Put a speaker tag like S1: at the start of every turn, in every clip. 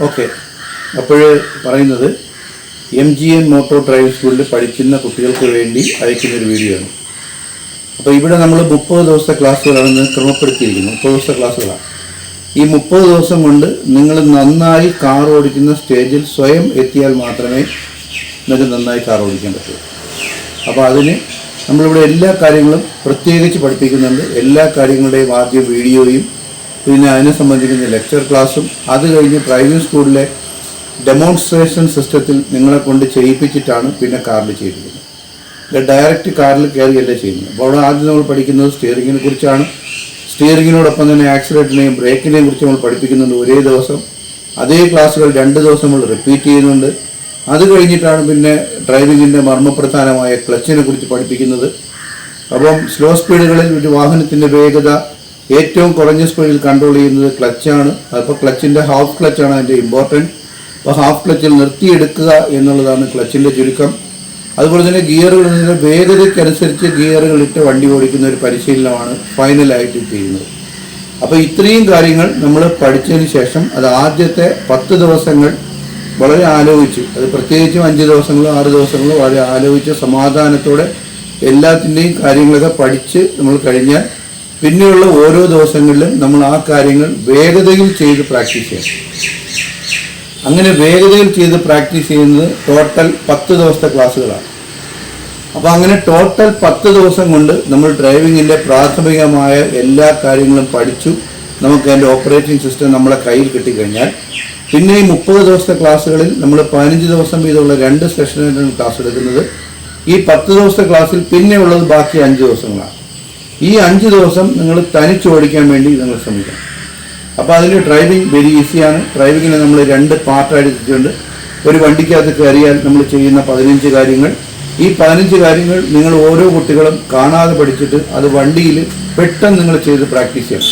S1: Okay, അപ്പോൾ പറയുന്നത് MGN motto driving സ്കൂളിൽ പഠിക്കുന്ന കുട്ടികൾക്ക് വേണ്ടി അയക്കുന്നൊരു വീഡിയോ ആണ്. അപ്പോൾ ഇവിടെ നമ്മൾ 30 ദിവസത്തെ ക്ലാസ്സുകളാണ് ക്രമപ്പെടുത്തിയിരിക്കുന്നത്. 30 ദിവസത്തെ ക്ലാസ്സുകളാണ്. ഈ 30 ദിവസം കൊണ്ട് നിങ്ങൾ നന്നായി കാർ ഓടിക്കുന്ന സ്റ്റേജിൽ സ്വയം എത്തിയാൽ മാത്രമേ നിങ്ങൾക്ക് നന്നായി കാർ ഓടിക്കാൻ പറ്റൂ. അപ്പോൾ അതിന് നമ്മളിവിടെ എല്ലാ കാര്യങ്ങളും പ്രത്യേകിച്ച് പഠിപ്പിക്കുന്നുണ്ട്. എല്ലാ കാര്യങ്ങളുടെയും ആദ്യം വീഡിയോയും പിന്നെ അതിനെ സംബന്ധിക്കുന്ന ലെക്ചർ ക്ലാസ്സും അത് കഴിഞ്ഞ് ഡ്രൈവിംഗ് സ്കൂളിലെ ഡെമോൺസ്ട്രേഷൻ സിസ്റ്റത്തിൽ നിങ്ങളെ കൊണ്ട് ചെയ്യിപ്പിച്ചിട്ടാണ് പിന്നെ കാറിൽ ചെയ്യിപ്പിക്കുന്നത്. ഡയറക്റ്റ് കാറിൽ കയറിയല്ല ചെയ്യുന്നത്. അപ്പോൾ അവിടെ ആദ്യം നമ്മൾ പഠിക്കുന്നത് സ്റ്റിയറിങ്ങിനെ കുറിച്ചാണ്. സ്റ്റിയറിങ്ങിനോടൊപ്പം തന്നെ ആക്സിലേറ്ററിനെയും ബ്രേക്കിനെയും കുറിച്ച് നമ്മൾ പഠിപ്പിക്കുന്നുണ്ട് ഒരേ ദിവസം. അതേ ക്ലാസ്സുകൾ 2 ദിവസം നമ്മൾ റിപ്പീറ്റ് ചെയ്യുന്നുണ്ട്. അത് കഴിഞ്ഞിട്ടാണ് പിന്നെ ഡ്രൈവിങ്ങിൻ്റെ മർമ്മപ്രധാനമായ ക്ലച്ചിനെ കുറിച്ച് പഠിപ്പിക്കുന്നത്. അപ്പം സ്ലോ സ്പീഡുകളിൽ ഒരു വാഹനത്തിൻ്റെ വേഗത ഏറ്റവും കുറഞ്ഞ സ്പീഡിൽ കൺട്രോൾ ചെയ്യുന്നത് ക്ലച്ചാണ്. അപ്പോൾ ക്ലച്ചിൻ്റെ ഹാഫ് ക്ലച്ചാണ് അതിൻ്റെ ഇമ്പോർട്ടൻറ്റ്. അപ്പോൾ ഹാഫ് ക്ലച്ചിൽ നിർത്തിയെടുക്കുക എന്നുള്ളതാണ് ക്ലച്ചിൻ്റെ ചുരുക്കം. അതുപോലെ തന്നെ ഗിയറുകളിൽ വേഗതയ്ക്കനുസരിച്ച് ഗിയറുകളിട്ട് വണ്ടി ഓടിക്കുന്ന ഒരു പരിശീലനമാണ് ഫൈനലായിട്ട് ചെയ്യുന്നത്. അപ്പോൾ ഇത്രയും കാര്യങ്ങൾ നമ്മൾ പഠിച്ചതിന് ശേഷം അത് ആദ്യത്തെ 10 ദിവസങ്ങൾ വളരെ ആലോചിച്ച്, അത് പ്രത്യേകിച്ചും 5 ദിവസങ്ങളോ 6 ദിവസങ്ങളോ വളരെ ആലോചിച്ച് സമാധാനത്തോടെ എല്ലാത്തിൻ്റെയും കാര്യങ്ങളൊക്കെ പഠിച്ച് നമ്മൾ കഴിഞ്ഞാൽ പിന്നെയുള്ള ഓരോ ദിവസങ്ങളിലും നമ്മൾ ആ കാര്യങ്ങൾ വേഗതയിൽ ചെയ്ത് പ്രാക്ടീസ് ചെയ്യണം. അങ്ങനെ വേഗതയിൽ ചെയ്ത് പ്രാക്ടീസ് ചെയ്യുന്നത് ടോട്ടൽ 10 ദിവസത്തെ ക്ലാസ്സുകളാണ്. അപ്പോൾ അങ്ങനെ ടോട്ടൽ 10 ദിവസം കൊണ്ട് നമ്മൾ ഡ്രൈവിങ്ങിൻ്റെ പ്രാഥമികമായ എല്ലാ കാര്യങ്ങളും പഠിച്ചു. നമുക്ക് അതിൻ്റെ ഓപ്പറേറ്റിംഗ് സിസ്റ്റം നമ്മളെ കയ്യിൽ കിട്ടിക്കഴിഞ്ഞാൽ പിന്നെ ഈ 30 ദിവസത്തെ ക്ലാസ്സുകളിൽ നമ്മൾ 15 ദിവസം വീതമുള്ള 2 സെഷനായിട്ടാണ് ക്ലാസ് എടുക്കുന്നത്. ഈ 10 ദിവസത്തെ ക്ലാസ്സിൽ പിന്നെ ഉള്ളത് ബാക്കി 5 ദിവസങ്ങളാണ്. ഈ 5 ദിവസം നിങ്ങൾ തനിച്ചോടിക്കാൻ വേണ്ടി നിങ്ങൾ ശ്രമിക്കണം. അപ്പോൾ അതിന് ഡ്രൈവിംഗ് വെരി ഈസിയാണ്. ഡ്രൈവിങ്ങിനെ നമ്മൾ 2 പാർട്ടായിട്ട് തിരിച്ചുകൊണ്ട് ഒരു വണ്ടിക്കകത്ത് കയറിയാൽ നമ്മൾ ചെയ്യുന്ന 15 കാര്യങ്ങൾ. ഈ 15 കാര്യങ്ങൾ നിങ്ങൾ ഓരോ കുട്ടികളും കാണാതെ പഠിച്ചിട്ട് അത് വണ്ടിയിൽ പെട്ടെന്ന് നിങ്ങൾ ചെയ്ത് പ്രാക്ടീസ് ചെയ്യണം.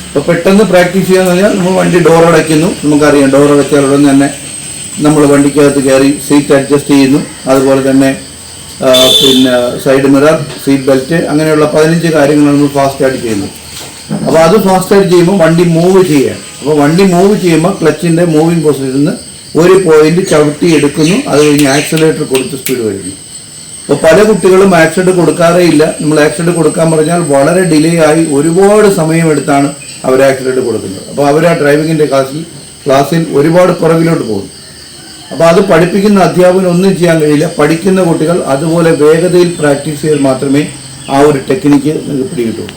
S1: അപ്പോൾ പെട്ടെന്ന് പ്രാക്ടീസ് ചെയ്യാന്ന് പറഞ്ഞാൽ നമ്മൾ വണ്ടി ഡോർ അടയ്ക്കുന്നു. നമുക്കറിയാം, ഡോർ അടച്ചാൽ ഉടൻ തന്നെ നമ്മൾ വണ്ടിക്കകത്ത് കയറി സീറ്റ് അഡ്ജസ്റ്റ് ചെയ്യുന്നു. അതുപോലെ തന്നെ പിന്നെ സൈഡ് മിറർ, സീറ്റ് ബെൽറ്റ്, അങ്ങനെയുള്ള 15 കാര്യങ്ങളാണ് നമ്മൾ ഫാസ്റ്റായിട്ട് ചെയ്യുന്നത്. അപ്പോൾ അത് ഫാസ്റ്റായിട്ട് ചെയ്യുമ്പോൾ വണ്ടി മൂവ് ചെയ്യുകയാണ്. അപ്പോൾ വണ്ടി മൂവ് ചെയ്യുമ്പോൾ ക്ലച്ചിൻ്റെ മൂവിങ് പൊസിഷനിൽ നിന്ന് ഒരു പോയിന്റ് ചവിട്ടി എടുക്കുന്നു. അത് കഴിഞ്ഞ് ആക്സിലേറ്റർ കൊടുത്ത് സ്പീഡ് വരുന്നു. അപ്പോൾ പല കുട്ടികളും ആക്സിലേറ്റർ കൊടുക്കാറേ ഇല്ല. നമ്മൾ ആക്സിലേറ്റർ കൊടുക്കാൻ പറഞ്ഞാൽ വളരെ ഡിലേ ആയി ഒരുപാട് സമയമെടുത്താണ് അവർ ആക്സിലേറ്റർ കൊടുക്കുന്നത്. അപ്പോൾ അവർ ആ ഡ്രൈവിങ്ങിൻ്റെ ക്ലാസ്സിൽ ഒരുപാട് പുറകിലോട്ട് പോകും. അപ്പോൾ അത് പഠിപ്പിക്കുന്ന അധ്യാപകന് ഒന്നും ചെയ്യാൻ കഴിയില്ല. പഠിക്കുന്ന കുട്ടികൾ അതുപോലെ വേഗതയിൽ പ്രാക്ടീസ് ചെയ്താൽ മാത്രമേ ആ ഒരു ടെക്നിക്ക് നിങ്ങൾക്ക് പിടികിട്ടുള്ളൂ.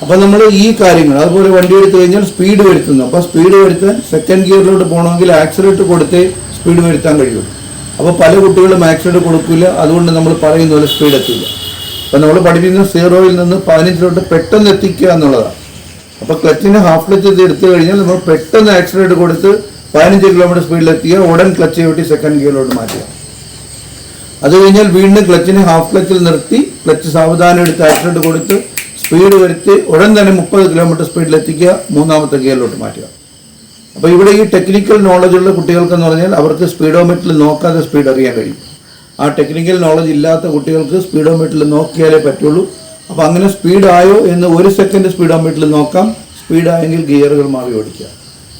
S1: അപ്പോൾ നമ്മൾ ഈ കാര്യങ്ങൾ അതുപോലെ വണ്ടി എടുത്തു കഴിഞ്ഞാൽ സ്പീഡ് വരുത്തുന്നു. അപ്പോൾ സ്പീഡ് വരുത്താൻ സെക്കൻഡ് ഗിയറിലോട്ട് പോകണമെങ്കിൽ ആക്സിലേറ്റർ കൊടുത്തേ സ്പീഡ് വരുത്താൻ കഴിയുള്ളൂ. അപ്പോൾ പല കുട്ടികളും ആക്സിലേറ്റർ കൊടുക്കില്ല. അതുകൊണ്ട് നമ്മൾ പറയുന്ന പോലെ സ്പീഡ് എത്തില്ല. അപ്പോൾ നമ്മൾ പഠിപ്പിക്കുന്ന 0-ൽ നിന്ന് 15-ലോട്ട് പെട്ടെന്ന് എത്തിക്കുക എന്നുള്ളതാണ്. അപ്പോൾ ക്ലച്ചിന് ഹാഫ് ക്ലച്ച് എടുത്തു കഴിഞ്ഞാൽ നമ്മൾ പെട്ടെന്ന് ആക്സിലേറ്റർ കൊടുത്ത് 15 കിലോമീറ്റർ സ്പീഡിലെത്തിക്കുക, ഉടൻ ക്ലച്ച് ചവിട്ടി സെക്കൻഡ് ഗിയറിലോട്ട് മാറ്റുക. അത് കഴിഞ്ഞാൽ വീണ്ടും ക്ലച്ചിനെ ഹാഫ് ക്ലച്ചിൽ നിർത്തി ക്ലച്ച് സാവധാനം എടുത്ത് ആക്സിലേറ്റർ കൊടുത്ത് സ്പീഡ് വരുത്തി ഉടൻ തന്നെ 30 കിലോമീറ്റർ സ്പീഡിലെത്തിക്കുക, 3ാമത്തെ ഗിയറിലോട്ട് മാറ്റുക. അപ്പോൾ ഇവിടെ ഈ ടെക്നിക്കൽ നോളജുള്ള കുട്ടികൾക്കെന്ന് പറഞ്ഞാൽ അവർക്ക് സ്പീഡോമീറ്ററിൽ നോക്കാതെ സ്പീഡ് അറിയാൻ കഴിയും. ആ ടെക്നിക്കൽ നോളജ് ഇല്ലാത്ത കുട്ടികൾക്ക് സ്പീഡോമീറ്ററിൽ നോക്കിയാലേ പറ്റുള്ളൂ. അപ്പോൾ അങ്ങനെ സ്പീഡായോ എന്ന് 1 സെക്കൻഡ് സ്പീഡോമീറ്ററിൽ നോക്കാം. സ്പീഡായെങ്കിൽ ഗിയറുകൾ മാറി ഓടിക്കുക.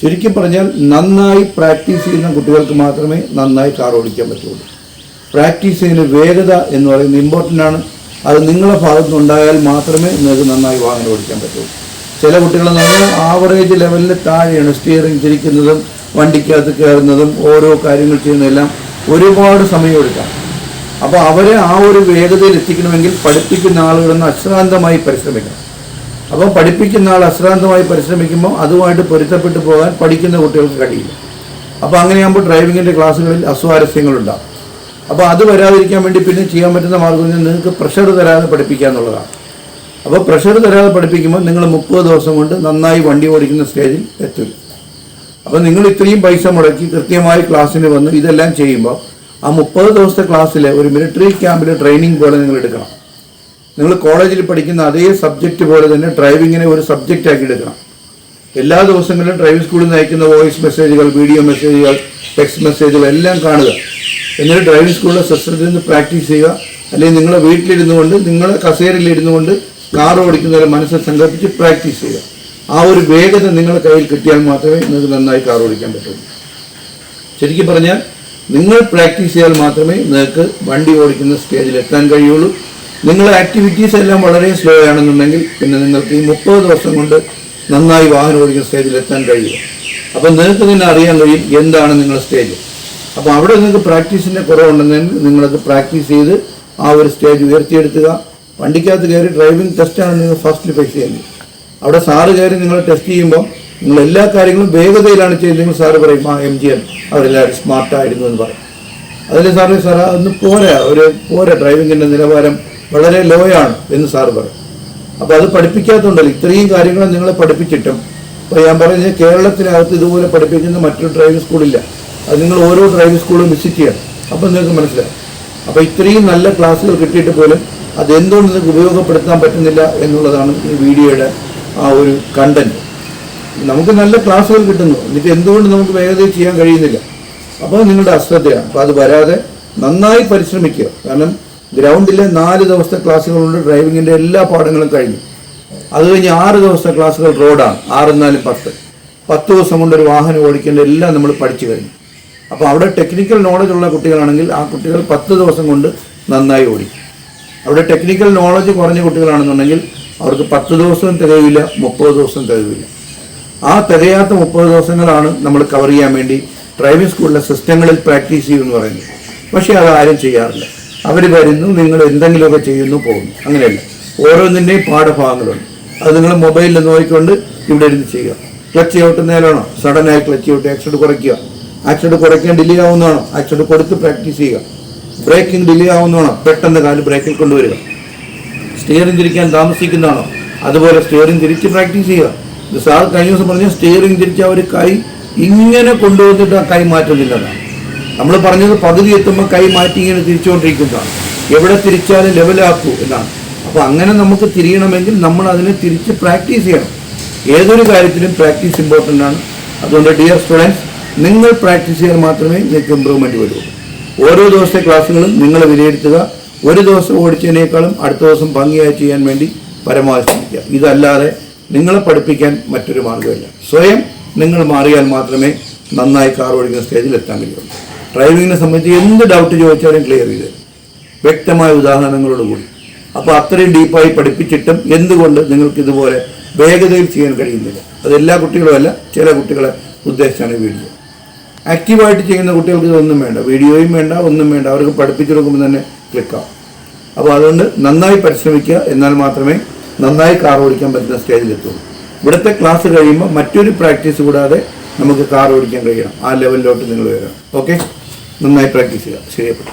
S1: ചുരുക്കി പറഞ്ഞാൽ നന്നായി പ്രാക്ടീസ് ചെയ്യുന്ന കുട്ടികൾക്ക് മാത്രമേ നന്നായി കാർ ഓടിക്കാൻ പറ്റുള്ളൂ. പ്രാക്ടീസിങ്ങിന് വേഗത എന്ന് പറയുന്നത് ഇമ്പോർട്ടൻ്റ് ആണ്. അത് നിങ്ങളുടെ ഭാഗത്തുനിന്ന് ഉണ്ടായാൽ മാത്രമേ നിങ്ങൾക്ക് നന്നായി വാഹനം ഓടിക്കാൻ പറ്റുള്ളൂ. ചില കുട്ടികളെന്ന് പറഞ്ഞാൽ ആവറേജ് ലെവലിൽ താഴെയാണ്. സ്റ്റിയറിംഗ് തിരിക്കുന്നതും വണ്ടിക്കകത്ത് കയറുന്നതും ഓരോ കാര്യങ്ങൾ ചെയ്യുന്നതെല്ലാം ഒരുപാട് സമയമെടുക്കാം. അപ്പോൾ അവരെ ആ ഒരു വേഗതയിൽ എത്തിക്കണമെങ്കിൽ പഠിപ്പിക്കുന്ന ആളുകളൊന്ന് അശ്രാന്തമായി പരിശ്രമിക്കണം. അപ്പോൾ പഠിപ്പിക്കുന്ന ആൾ അശ്രാന്തമായി പരിശ്രമിക്കുമ്പോൾ അതുമായിട്ട് പൊരുത്തപ്പെട്ടു പോകാൻ പഠിക്കുന്ന കുട്ടികൾക്ക് കഴിയില്ല. അപ്പോൾ അങ്ങനെയാകുമ്പോൾ ഡ്രൈവിങ്ങിൻ്റെ ക്ലാസ്സുകളിൽ അസ്വാരസ്യങ്ങളുണ്ടാകും. അപ്പോൾ അത് വരാതിരിക്കാൻ വേണ്ടി പിന്നെ ചെയ്യാൻ പറ്റുന്ന മാർഗ്ഗം നിങ്ങൾക്ക് പ്രഷർ തരാതെ പഠിപ്പിക്കുക എന്നുള്ളതാണ്. അപ്പോൾ പ്രഷർ തരാതെ പഠിപ്പിക്കുമ്പോൾ നിങ്ങൾ 30 ദിവസം കൊണ്ട് നന്നായി വണ്ടി ഓടിക്കുന്ന സ്റ്റേജിൽ എത്തില്ല. അപ്പോൾ നിങ്ങൾ ഇത്രയും പൈസ മുടക്കി കൃത്യമായി ക്ലാസ്സിന് വന്ന് ഇതെല്ലാം ചെയ്യുമ്പോൾ ആ 30 ദിവസത്തെ ക്ലാസ്സിലെ ഒരു മിലിറ്ററി ക്യാമ്പിലെ ട്രെയിനിങ് പോലെ നിങ്ങൾ എടുക്കണം. നിങ്ങൾ കോളേജിൽ പഠിക്കുന്ന അതേ സബ്ജക്റ്റ് പോലെ തന്നെ ഡ്രൈവിങ്ങിനെ ഒരു സബ്ജക്റ്റ് ആക്കി എടുക്കണം. എല്ലാ ദിവസങ്ങളിലും ഡ്രൈവിംഗ് സ്കൂളിൽ നിന്ന് അയക്കുന്ന വോയിസ് മെസ്സേജുകൾ, വീഡിയോ മെസ്സേജുകൾ, ടെക്സ്റ്റ് മെസ്സേജുകൾ എല്ലാം കാണുക. എന്നിട്ട് ഡ്രൈവിംഗ് സ്കൂളിലെ സിസ്റ്റത്തിൽ നിന്ന് പ്രാക്ടീസ് ചെയ്യുക. അല്ലെങ്കിൽ നിങ്ങളുടെ വീട്ടിലിരുന്നു കൊണ്ട് നിങ്ങളുടെ കസേരയിലിരുന്നു കൊണ്ട് കാർ ഓടിക്കുന്നവരെ മനസ്സിൽ സങ്കല്പിച്ച് പ്രാക്ടീസ് ചെയ്യുക. ആ ഒരു വേഗത നിങ്ങളുടെ കയ്യിൽ കിട്ടിയാൽ മാത്രമേ നിങ്ങൾക്ക് നന്നായി കാർ ഓടിക്കാൻ പറ്റുള്ളൂ. ശരിക്കും പറഞ്ഞാൽ നിങ്ങൾ പ്രാക്ടീസ് ചെയ്താൽ മാത്രമേ നിങ്ങൾക്ക് വണ്ടി ഓടിക്കുന്ന സ്റ്റേജിൽ എത്താൻ കഴിയുള്ളൂ. നിങ്ങളുടെ ആക്ടിവിറ്റീസ് എല്ലാം വളരെ സ്ലോ ആണെന്നുണ്ടെങ്കിൽ പിന്നെ നിങ്ങൾക്ക് ഈ 30 ദിവസം കൊണ്ട് നന്നായി വാഹനം ഓടിക്കുന്ന സ്റ്റേജിൽ എത്താൻ കഴിയില്ല. അപ്പം നിങ്ങൾക്ക് തന്നെ അറിയാൻ കഴിയും എന്താണ് നിങ്ങളുടെ സ്റ്റേജ്. അപ്പോൾ അവിടെ നിങ്ങൾക്ക് പ്രാക്ടീസിൻ്റെ കുറവുണ്ടെങ്കിൽ നിങ്ങളത് പ്രാക്ടീസ് ചെയ്ത് ആ ഒരു സ്റ്റേജ് ഉയർത്തിയെടുത്തുക. വണ്ടിക്കകത്ത് കയറി ഡ്രൈവിംഗ് ടെസ്റ്റാണ് നിങ്ങൾ ഫസ്റ്റിൽ ഫേസ് ചെയ്യുന്നത്. അവിടെ സാറ് കയറി നിങ്ങൾ ടെസ്റ്റ് ചെയ്യുമ്പോൾ നിങ്ങൾ എല്ലാ കാര്യങ്ങളും വേഗതയിലാണ് ചെയ്യുന്നതെങ്കിൽ സാറ് പറയും MGN അവരെല്ലാവരും സ്മാർട്ടായിരുന്നു എന്ന് പറയും. അതിൽ സാറ് അതൊന്ന് പോരാ ഡ്രൈവിങ്ങിൻ്റെ നിലവാരം വളരെ ലോ ആണ് എന്ന് സാറ് പറയും. അപ്പോൾ അത് പഠിപ്പിക്കാത്തതുകൊണ്ടല്ലോ ഇത്രയും കാര്യങ്ങൾ നിങ്ങളെ പഠിപ്പിച്ചിട്ടും. അപ്പോൾ ഞാൻ പറയുന്നത് കേരളത്തിനകത്ത് ഇതുപോലെ പഠിപ്പിക്കുന്ന മറ്റൊരു ഡ്രൈവിംഗ് സ്കൂളില്ല. അത് നിങ്ങൾ ഓരോ ഡ്രൈവിംഗ് സ്കൂളും വിസിറ്റ് ചെയ്യണം. അപ്പോൾ നിങ്ങൾക്ക് മനസ്സിലാവും. അപ്പോൾ ഇത്രയും നല്ല ക്ലാസ്സുകൾ കിട്ടിയിട്ട് പോലും അതെന്തുകൊണ്ട് നിങ്ങൾക്ക് ഉപയോഗപ്പെടുത്താൻ പറ്റുന്നില്ല എന്നുള്ളതാണ് ഈ വീഡിയോയുടെ ആ ഒരു കണ്ടന്റ്. നമുക്ക് നല്ല ക്ലാസ്സുകൾ കിട്ടുന്നു, എന്നിട്ട് എന്തുകൊണ്ട് നമുക്ക് വേഗതയിൽ ചെയ്യാൻ കഴിയുന്നില്ല? അപ്പോൾ നിങ്ങളുടെ അശ്രദ്ധയാണ്. അപ്പോൾ അത് വരാതെ നന്നായി പരിശ്രമിക്കുക. കാരണം ഗ്രൗണ്ടിലെ 4 ദിവസത്തെ ക്ലാസ്സുകളുണ്ട്. ഡ്രൈവിങ്ങിൻ്റെ എല്ലാ പാഠങ്ങളും കഴിഞ്ഞു. അത് കഴിഞ്ഞ് 6 ദിവസത്തെ ക്ലാസ്സുകൾ റോഡാണ്. 6 4 10 ദിവസം കൊണ്ട് ഒരു വാഹനം ഓടിക്കേണ്ട എല്ലാം നമ്മൾ പഠിച്ചു കഴിഞ്ഞു. അപ്പോൾ അവിടെ ടെക്നിക്കൽ നോളജ് ഉള്ള കുട്ടികളാണെങ്കിൽ ആ കുട്ടികൾ 10 ദിവസം കൊണ്ട് നന്നായി ഓടിക്കും. അവിടെ ടെക്നിക്കൽ നോളജ് കുറഞ്ഞ കുട്ടികളാണെന്നുണ്ടെങ്കിൽ അവർക്ക് 10 ദിവസവും തികയില്ല, 30 ദിവസം തികയില്ല. ആ തികയാത്ത 30 ദിവസങ്ങളാണ് നമ്മൾ കവർ ചെയ്യാൻ വേണ്ടി ഡ്രൈവിംഗ് സ്കൂളിലെ സിസ്റ്റങ്ങളിൽ പ്രാക്ടീസ് ചെയ്യുമെന്ന് പറയുന്നത്. പക്ഷേ അത് ആരും ചെയ്യാറില്ല. അവർ വരുന്നു, നിങ്ങൾ എന്തെങ്കിലുമൊക്കെ ചെയ്യുന്നു, പോകുന്നു. അങ്ങനെയല്ല, ഓരോന്നിൻ്റെയും പാഠഭാഗങ്ങളുണ്ട്. അത് നിങ്ങൾ മൊബൈലിൽ നോക്കിക്കൊണ്ട് ഇവിടെ ഇരുന്ന് ചെയ്യുക. ക്ലച്ച് ചവിട്ടുന്നതിലാണോ സഡനായി ക്ലച്ച് ചവിട്ടി ആക്സിഡൻറ്റ് കുറയ്ക്കുക. ആക്സിഡൻറ്റ് കുറയ്ക്കാൻ ഡിലേ ആവുന്നതാണോ ആക്സിഡൻറ്റ് കൊടുത്ത് പ്രാക്ടീസ് ചെയ്യുക. ബ്രേക്കിംഗ് ഡിലേ ആവുന്നതാണോ പെട്ടെന്ന് കാല് ബ്രേക്കിൽ കൊണ്ടുവരിക. സ്റ്റിയറിംഗ് തിരിക്കാൻ താമസിക്കുന്നതാണോ അതുപോലെ സ്റ്റിയറിംഗ് തിരിച്ച് പ്രാക്ടീസ് ചെയ്യുക. ഇത് സാർ കഴിഞ്ഞ ദിവസം പറഞ്ഞ സ്റ്റിയറിംഗ് തിരിച്ച് അവർ കൈ ഇങ്ങനെ കൊണ്ടുവന്നിട്ട് ആ കൈ മാറ്റുന്നില്ലെന്നാണ്. നമ്മൾ പറഞ്ഞത് പകുതി എത്തുമ്പോൾ കൈ മാറ്റി ഇങ്ങനെ തിരിച്ചുകൊണ്ടിരിക്കുന്നതാണ്. എവിടെ തിരിച്ചാലും ലെവലാക്കൂ എന്നാണ്. അപ്പോൾ അങ്ങനെ നമുക്ക് തിരിയണമെങ്കിൽ നമ്മൾ അതിനെ തിരിച്ച് പ്രാക്ടീസ് ചെയ്യണം. ഏതൊരു കാര്യത്തിലും പ്രാക്ടീസ് ഇമ്പോർട്ടൻ്റ് ആണ്. അതുകൊണ്ട് ഡിയർ സ്റ്റുഡൻസ്, നിങ്ങൾ പ്രാക്ടീസ് ചെയ്യാൻ മാത്രമേ നിങ്ങൾക്ക് ഇമ്പ്രൂവ്മെൻറ്റ് വരുള്ളൂ. ഓരോ ദിവസത്തെ ക്ലാസ്സുകളും നിങ്ങൾ വിലയിരുത്തുക. ഒരു ദിവസം ഓടിച്ചതിനേക്കാളും അടുത്ത ദിവസം ഭംഗിയായി ചെയ്യാൻ വേണ്ടി പരമാവധി ശ്രമിക്കുക. ഇതല്ലാതെ നിങ്ങളെ പഠിപ്പിക്കാൻ മറ്റൊരു മാർഗ്ഗമില്ല. സ്വയം നിങ്ങൾ മാറിയാൽ മാത്രമേ നന്നായി കാർ ഓടിക്കുന്ന സ്റ്റേജിൽ എത്താൻ കഴിയുള്ളൂ. ഡ്രൈവിങ്ങിനെ സംബന്ധിച്ച് എന്ത് ഡൗട്ട് ചോദിച്ചാലും ക്ലിയർ ചെയ്ത് വ്യക്തമായ ഉദാഹരണങ്ങളോടുകൂടി. അപ്പോൾ അത്രയും ഡീപ്പായി പഠിപ്പിച്ചിട്ടും എന്തുകൊണ്ട് നിങ്ങൾക്ക് ഇതുപോലെ വേഗതയിൽ ചെയ്യാൻ കഴിയുന്നില്ല? അതെല്ലാ കുട്ടികളുമല്ല, ചില കുട്ടികളെ ഉദ്ദേശിച്ചാണ് വീഡിയോ. ആക്റ്റീവായിട്ട് ചെയ്യുന്ന കുട്ടികൾക്ക് ഇതൊന്നും വേണ്ട, വീഡിയോയും വേണ്ട, ഒന്നും വേണ്ട. അവർക്ക് പഠിപ്പിച്ചു കൊടുക്കുമ്പോൾ തന്നെ ക്ലിക്കാവും. അപ്പോൾ അതുകൊണ്ട് നന്നായി പരിശ്രമിക്കുക. എന്നാൽ മാത്രമേ നന്നായി കാർ ഓടിക്കാൻ പറ്റുന്ന സ്റ്റേജിലെത്തുള്ളൂ. ഇവിടുത്തെ ക്ലാസ് കഴിയുമ്പോൾ മറ്റൊരു പ്രാക്ടീസ് കൂടാതെ നമുക്ക് കാർ ഓടിക്കാൻ കഴിയണം. ആ ലെവലിലോട്ട് നിങ്ങൾ വരണം. ഓക്കെ, നന്നായി പ്രാക്ടീസ് ചെയ്യുക. ശരിയപ്പെട്ടു.